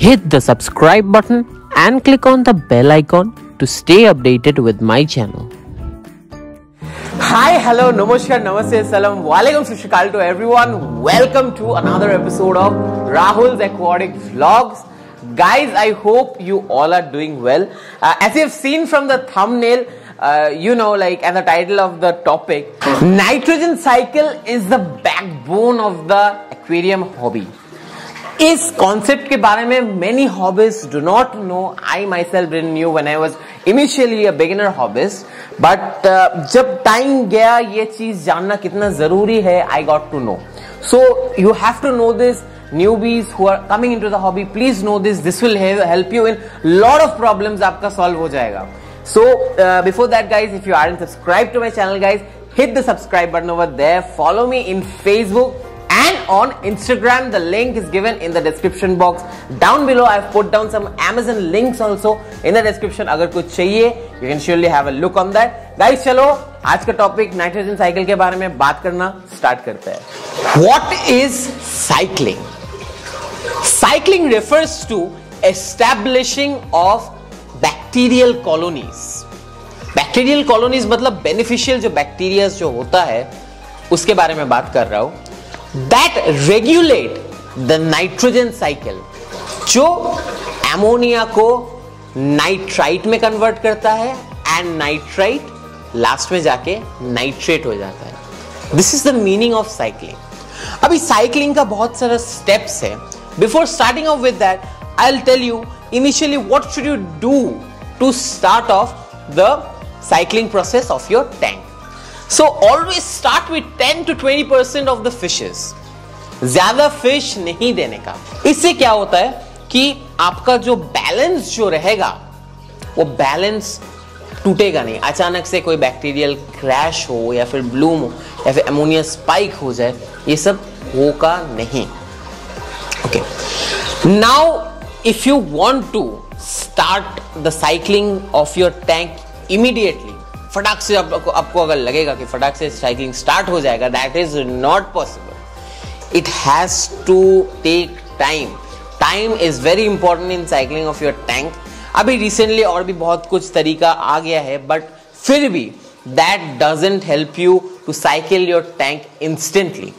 Hit the subscribe button and click on the bell icon to stay updated with my channel. Hi, hello, namaskar, namaste, salam, walaikum, shishikal to everyone. Welcome to another episode of Rahul's Aquatic Vlogs. Guys, I hope you all are doing well. As you have seen from the thumbnail, and the title of the topic, nitrogen cycle is the backbone of the aquarium hobby. इस concept के बारे में many hobbies do not know. I myself didn't knew when I was initially a beginner hobbyist. But जब time गया ये चीज जानना कितना जरूरी है, I got to know. So you have to know this. Newbies who are coming into the hobby, please know this. This will help you in lot of problems. आपका solve हो जाएगा. So before that, guys, if you aren't subscribed to my channel, guys, hit the subscribe button over there. Follow me in Facebook and on Instagram. The link is given in the description box down below. I've put down some Amazon links also in the description. अगर कुछ चाहिए, you can surely have a look on that. Guys, चलो आज का topic nitrogen cycle के बारे में बात करना स्टार्ट करते हैं. What is cycling? Cycling refers to establishing of bacterial colonies. Bacterial colonies मतलब beneficial जो bacteria जो होता है उसके बारे में बात कर रहा हूं. That regulate the nitrogen cycle, जो अमोनिया को नाइट्राइट में कन्वर्ट करता है एंड नाइट्राइट लास्ट में जाके नाइट्रेट हो जाता है. This is the meaning of cycling. अभी साइक्लिंग का बहुत सारा स्टेप्स है. Before starting off with that I will tell you initially what should you do to start off the cycling process of your tank. So always start with 10 to 20% of the fishes. ज्यादा fish नहीं देने का. इससे क्या होता है कि आपका जो बैलेंस जो रहेगा वो बैलेंस टूटेगा नहीं. अचानक से कोई बैक्टीरियल क्रैश हो या फिर ब्लूम हो या फिर अमोनिया स्पाइक हो जाए, ये सब होगा नहीं. Okay, now if you want to start the cycling of your tank immediately, फटाक से आपको अगर लगेगा कि फटाक से साइक्लिंग स्टार्ट हो जाएगा, that is not possible. It has to take time. Time is very important in cycling of your tank. अभी रिसेंटली और भी बहुत कुछ तरीका आ गया है, बट फिर भी that doesn't help you to cycle your tank instantly.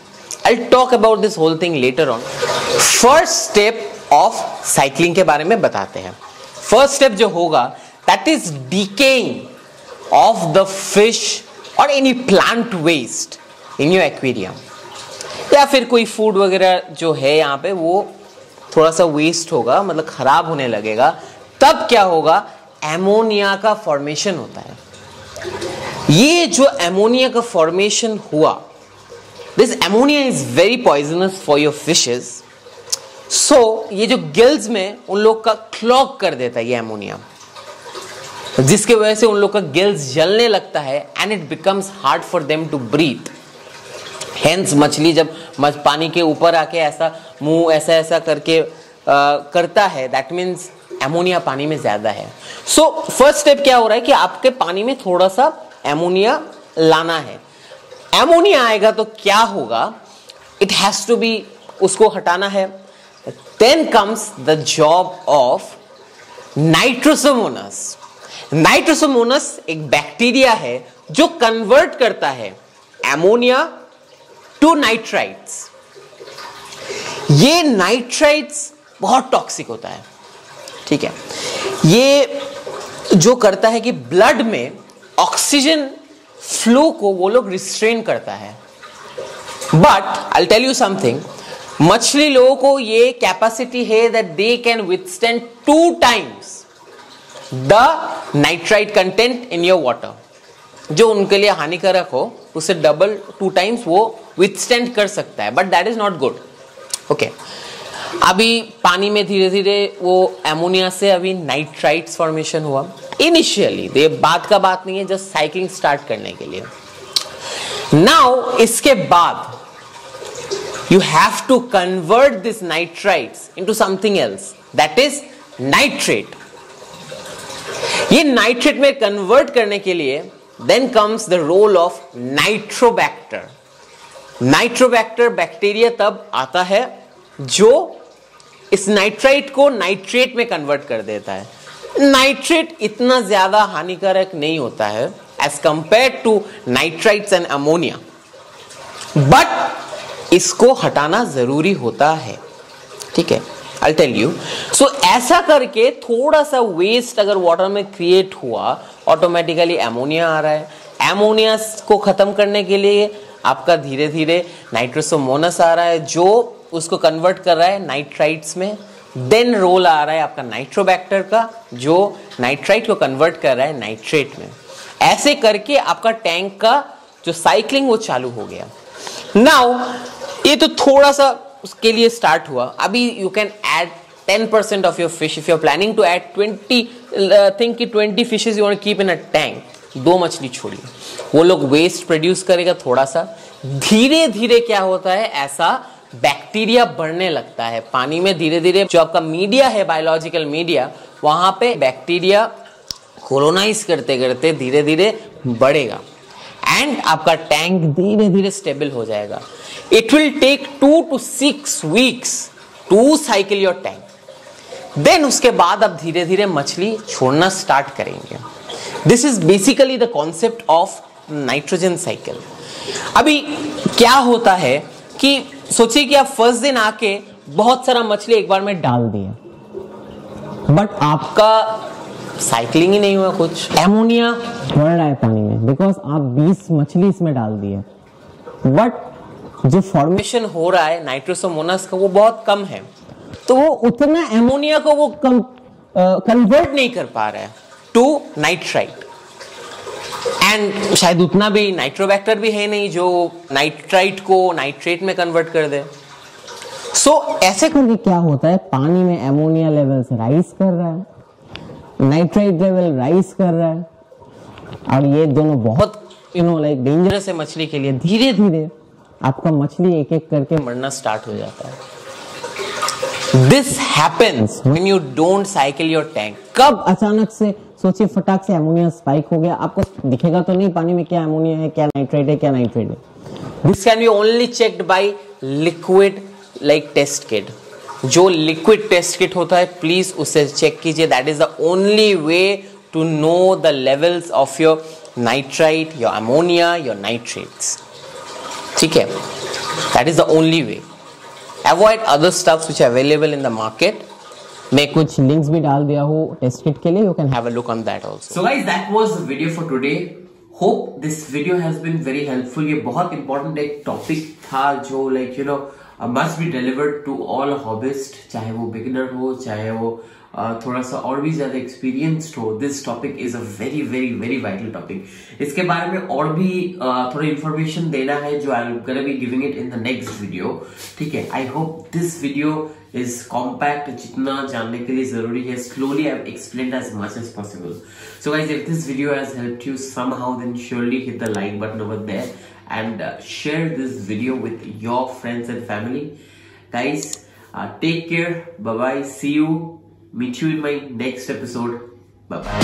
I will talk about this whole thing later on. First step of cycling के बारे में बताते हैं. फर्स्ट स्टेप जो होगा that is decaying of the fish or any plant waste in your aquarium. या फिर कोई फूड वगैरह जो है यहाँ पे वो थोड़ा सा वेस्ट होगा, मतलब खराब होने लगेगा. तब क्या होगा, एमोनिया का फॉर्मेशन होता है. ये जो एमोनिया का फॉर्मेशन हुआ, this ammonia is very poisonous for your fishes. So ये जो गिल्स में उन लोग का क्लॉग कर देता है ये एमोनिया, जिसके वजह से उन लोग का गिल्स जलने लगता है and it becomes hard for them to breathe. Hence मछली जब पानी के ऊपर आके ऐसा मुंह ऐसा ऐसा करके करता है, दैट मीन्स एमोनिया पानी में ज्यादा है. सो फर्स्ट स्टेप क्या हो रहा है कि आपके पानी में थोड़ा सा एमोनिया लाना है. एमोनिया आएगा तो क्या होगा, इट हैज टू बी, उसको हटाना है. Then comes the job of Nitrosomonas. Nitrosomonas एक बैक्टीरिया है जो कन्वर्ट करता है एमोनिया टू नाइट्राइट्स. ये नाइट्राइट्स बहुत टॉक्सिक होता है, ठीक है. ये जो करता है कि ब्लड में ऑक्सीजन फ्लो को वो लोग रिस्ट्रेन करता है. But I will tell you something, मछली लोगों को ये कैपेसिटी है that they can withstand 2 times the nitrite content in your water. जो उनके लिए हानिकारक हो उसे डबल 2 times वो विथस्टैंड कर सकता है, but that is not good. Okay, अभी पानी में धीरे धीरे वो एमोनिया से अभी नाइट्राइट्स फॉर्मेशन हुआ. इनिशियली ये बात का बात नहीं है, जस्ट साइक्लिंग स्टार्ट करने के लिए. नाउ इसके बाद you have to convert this nitrites into something else, that is nitrate. ये नाइट्रेट में कन्वर्ट करने के लिए then comes the role of Nitrobacter. Nitrobacter bacteria तब आता है जो इस नाइट्राइट को नाइट्रेट में कन्वर्ट कर देता है। नाइट्रेट इतना ज्यादा हानिकारक नहीं होता है as compare to nitrites and ammonia, but इसको हटाना जरूरी होता है। ठीक है, I'll tell you. So ऐसा करके थोड़ा सा वेस्ट अगर वाटर में क्रिएट हुआ, ऑटोमेटिकली एमोनिया आ रहा है। एमोनिया को खत्म करने के लिए आपका धीरे धीरे नाइट्रोसोमोनस आ रहा है जो उसको कन्वर्ट कर रहा है नाइट्राइट्स में। देन रोल आ रहा है आपका नाइट्रोबैक्टर का जो नाइट्राइट को कन्वर्ट कर रहा है नाइट्रेट में। ऐसे करके आपका टैंक का जो साइक्लिंग वो चालू हो गया। नाउ ये तो थोड़ा सा उसके लिए स्टार्ट हुआ। अभी you can add 10% of your fish if you are planning to add 20 fishes you want to keep in a tank. 2 मछली छोड़िए, वो लोग वेस्ट प्रोड्यूस करेगा थोड़ा सा। धीरे धीरे क्या होता है, ऐसा बैक्टीरिया बढ़ने लगता है पानी में। धीरे धीरे जो आपका मीडिया है, बायोलॉजिकल मीडिया, वहां पे बैक्टीरिया कोलोनाइज करते करते धीरे धीरे बढ़ेगा एंड आपका टैंक धीरे धीरे स्टेबल हो जाएगा। It will take 2 to 6 weeks to cycle your tank. Then उसके बाद आप धीरे धीरे मछली छोड़ना स्टार्ट करेंगे। This is basically the concept of nitrogen cycle. अभी क्या होता है कि सोचिए कि आप फर्स्ट दिन आके बहुत सारा मछली एक बार में डाल दिए, बट आपका साइक्लिंग ही नहीं हुआ, कुछ एमोनिया बढ़ रहा है पानी में बिकॉज आप 20 मछली इसमें डाल दिए, बट जो फॉर्मेशन हो रहा है नाइट्रोसोमोनस का वो बहुत कम है, तो वो उतना एमोनिया को वो कन्वर्ट नहीं कर पा रहा है टू नाइट्राइट। एंड शायद उतना भी नाइट्रोबैक्टर भी है नहीं जो नाइट्राइट को नाइट्रेट में कन्वर्ट कर दे। सो ऐसे करके क्या होता है, पानी में एमोनिया लेवल्स राइज कर रहा है, नाइट्राइट लेवल राइज कर रहा है, और ये दोनों बहुत लाइक डेंजरस है मछली के लिए। धीरे धीरे आपका मछली एक एक करके मरना स्टार्ट हो जाता है। This happens when you don't cycle your tank. कब अचानक से सोचिए फटाक से एमोनिया स्पाइक हो गया, आपको दिखेगा तो नहीं पानी में क्या एमोनिया है, क्या नाइट्रेट है, क्या नाइट्रेट है। This can be only checked by liquid like test kit. जो लिक्विड टेस्ट किट होता है प्लीज उससे चेक कीजिए। That is the only way to know the levels of your nitrite, your ammonia, your nitrates. ठीक है, that is the only way. Avoid other stuffs which are available in the market. मैं कुछ links भी डाल दिया हूँ test kit के लिए, you can have a look on that also. So guys, that was the video for today. Hope this video has been very helpful. ये बहुत इंपॉर्टेंट एक टॉपिक था जो like you know must be delivered to all hobbyist, चाहे वो beginner हो, चाहे वो थोड़ा सा और भी ज्यादा एक्सपीरियंस्ड हो। This topic is a very very very vital topic. इसके बारे में और भी थोड़ा इंफॉर्मेशन देना है जो I am gonna be giving it in the next video. ठीक है, I hope this video is compact, जितना जानने के लिए जरूरी है। Slowly I have explained as much as possible. So guys, if this video has helped you somehow, then surely hit the like button over there and share this video with your friends and family. Guys, take care. Bye bye. See you. Meet you in my next episode. Bye bye.